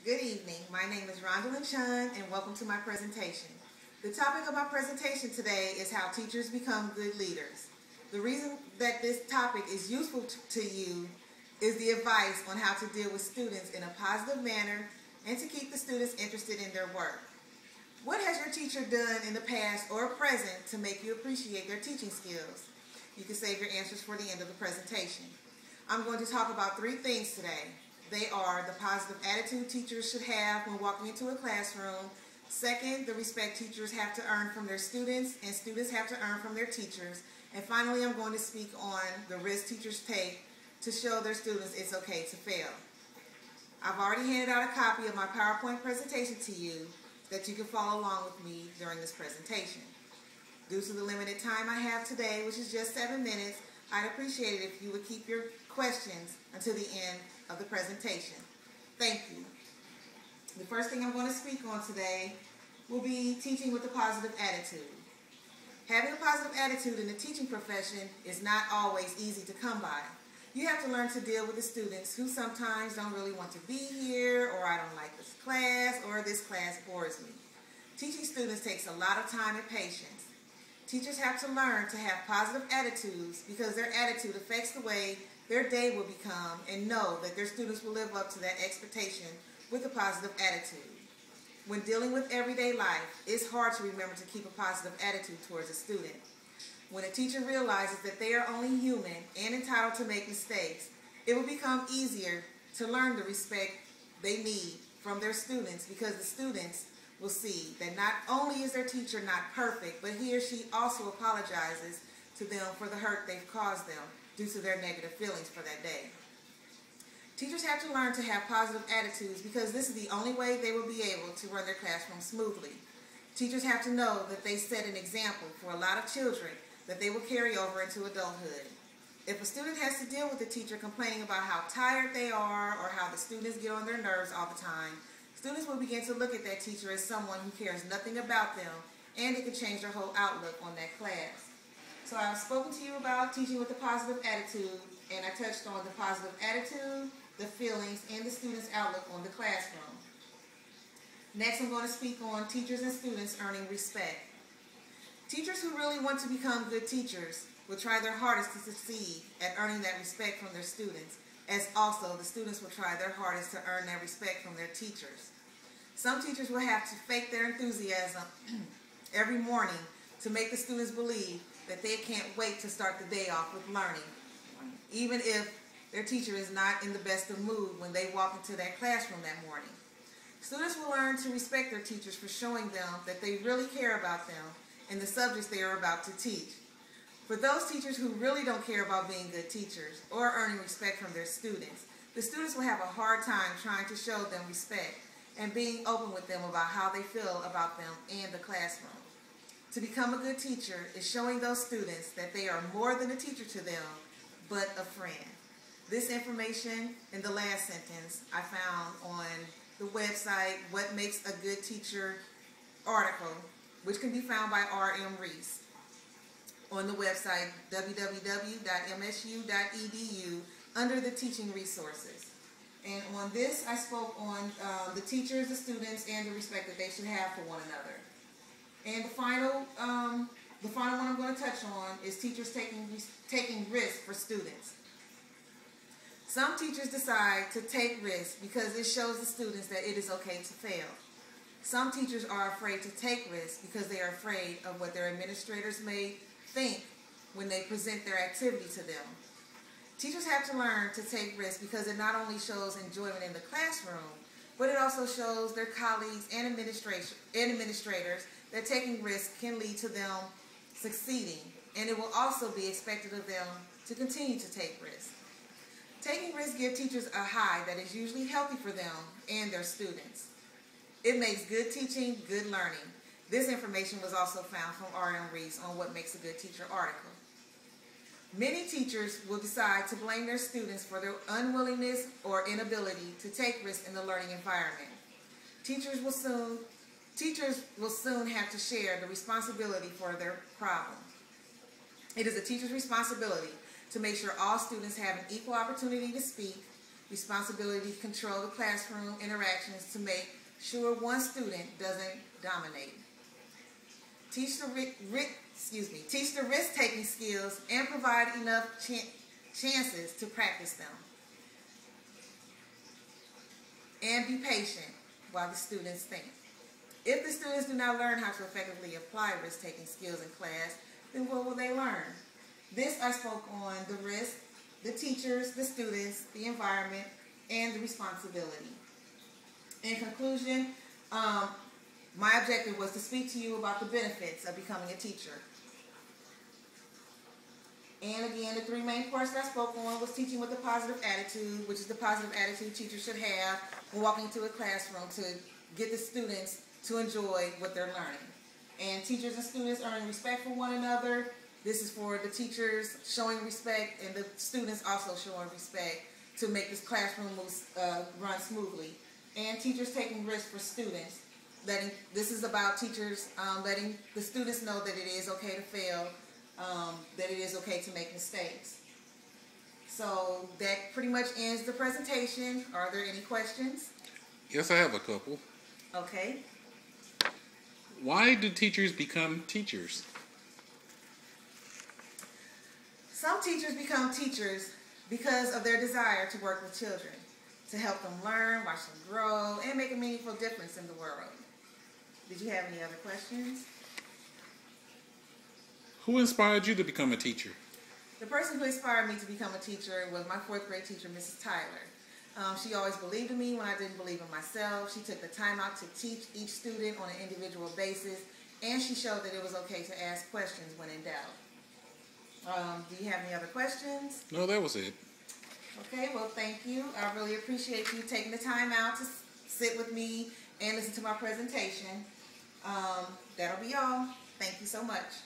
Good evening. My name is Rondalyn Chun, and welcome to my presentation. The topic of my presentation today is how teachers become good leaders. The reason that this topic is useful to you is the advice on how to deal with students in a positive manner and to keep the students interested in their work. What has your teacher done in the past or present to make you appreciate their teaching skills? You can save your answers for the end of the presentation. I'm going to talk about 3 things today. They are the positive attitude teachers should have when walking into a classroom. Second, the respect teachers have to earn from their students and students have to earn from their teachers. And finally, I'm going to speak on the risk teachers take to show their students it's okay to fail. I've already handed out a copy of my PowerPoint presentation to you that you can follow along with me during this presentation. Due to the limited time I have today, which is just 7 minutes, I'd appreciate it if you would keep your questions until the end of the presentation. Thank you. The first thing I'm going to speak on today will be teaching with a positive attitude. Having a positive attitude in the teaching profession is not always easy to come by. You have to learn to deal with the students who sometimes don't really want to be here, or I don't like this class, or this class bores me. Teaching students takes a lot of time and patience. Teachers have to learn to have positive attitudes because their attitude affects the way their day will become, and know that their students will live up to that expectation with a positive attitude. When dealing with everyday life, it's hard to remember to keep a positive attitude towards a student. When a teacher realizes that they are only human and entitled to make mistakes, it will become easier to learn the respect they need from their students, because the students will see that not only is their teacher not perfect, but he or she also apologizes to them for the hurt they've caused them due to their negative feelings for that day. Teachers have to learn to have positive attitudes because this is the only way they will be able to run their classroom smoothly. Teachers have to know that they set an example for a lot of children that they will carry over into adulthood. If a student has to deal with a teacher complaining about how tired they are or how the students get on their nerves all the time, students will begin to look at that teacher as someone who cares nothing about them, and it can change their whole outlook on that class. So I've spoken to you about teaching with a positive attitude, and I touched on the positive attitude, the feelings, and the student's outlook on the classroom. Next, I'm going to speak on teachers and students earning respect. Teachers who really want to become good teachers will try their hardest to succeed at earning that respect from their students, as also the students will try their hardest to earn that respect from their teachers. Some teachers will have to fake their enthusiasm every morning to make the students believe that they can't wait to start the day off with learning, even if their teacher is not in the best of mood when they walk into that classroom that morning. Students will learn to respect their teachers for showing them that they really care about them and the subjects they are about to teach. For those teachers who really don't care about being good teachers or earning respect from their students, the students will have a hard time trying to show them respect and being open with them about how they feel about them and the classroom. To become a good teacher is showing those students that they are more than a teacher to them, but a friend. This information in the last sentence I found on the website What Makes a Good Teacher article, which can be found by R.M. Reese on the website www.msu.edu under the teaching resources. And on this I spoke on the teachers, the students, and the respect that they should have for one another. And the final one I'm going to touch on is teachers taking risks for students. Some teachers decide to take risks because it shows the students that it is okay to fail. Some teachers are afraid to take risks because they are afraid of what their administrators may think when they present their activity to them. Teachers have to learn to take risks because it not only shows enjoyment in the classroom, but it also shows their colleagues and administrators that taking risks can lead to them succeeding, and it will also be expected of them to continue to take risks. Taking risks gives teachers a high that is usually healthy for them and their students. It makes good teaching good learning. This information was also found from R.M. Reese on What Makes a Good Teacher article. Many teachers will decide to blame their students for their unwillingness or inability to take risks in the learning environment. Teachers will soon have to share the responsibility for their problem. It is a teacher's responsibility to make sure all students have an equal opportunity to speak, responsibility to control the classroom interactions to make sure one student doesn't dominate. Teach the risk-taking skills and provide enough chances to practice them. And be patient while the students think. If the students do not learn how to effectively apply risk-taking skills in class, then what will they learn? This I spoke on the risk, the teachers, the students, the environment, and the responsibility. In conclusion, my objective was to speak to you about the benefits of becoming a teacher. And again, the three main parts that I spoke on was teaching with a positive attitude, which is the positive attitude teachers should have when walking into a classroom to get the students to enjoy what they're learning. And teachers and students earning respect for one another. This is for the teachers showing respect and the students also showing respect to make this classroom run smoothly. And teachers taking risks for students. This is about teachers letting the students know that it is okay to fail, that it is okay to make mistakes. So that pretty much ends the presentation. Are there any questions? Yes, I have a couple. Okay. Why do teachers become teachers? Some teachers become teachers because of their desire to work with children, to help them learn, watch them grow, and make a meaningful difference in the world. Did you have any other questions? Who inspired you to become a teacher? The person who inspired me to become a teacher was my 4th grade teacher, Mrs. Tyler. She always believed in me when I didn't believe in myself. She took the time out to teach each student on an individual basis, and she showed that it was okay to ask questions when in doubt. Do you have any other questions? No, that was it. Okay, well, thank you. I really appreciate you taking the time out to sit with me and listen to my presentation. That'll be all. Thank you so much.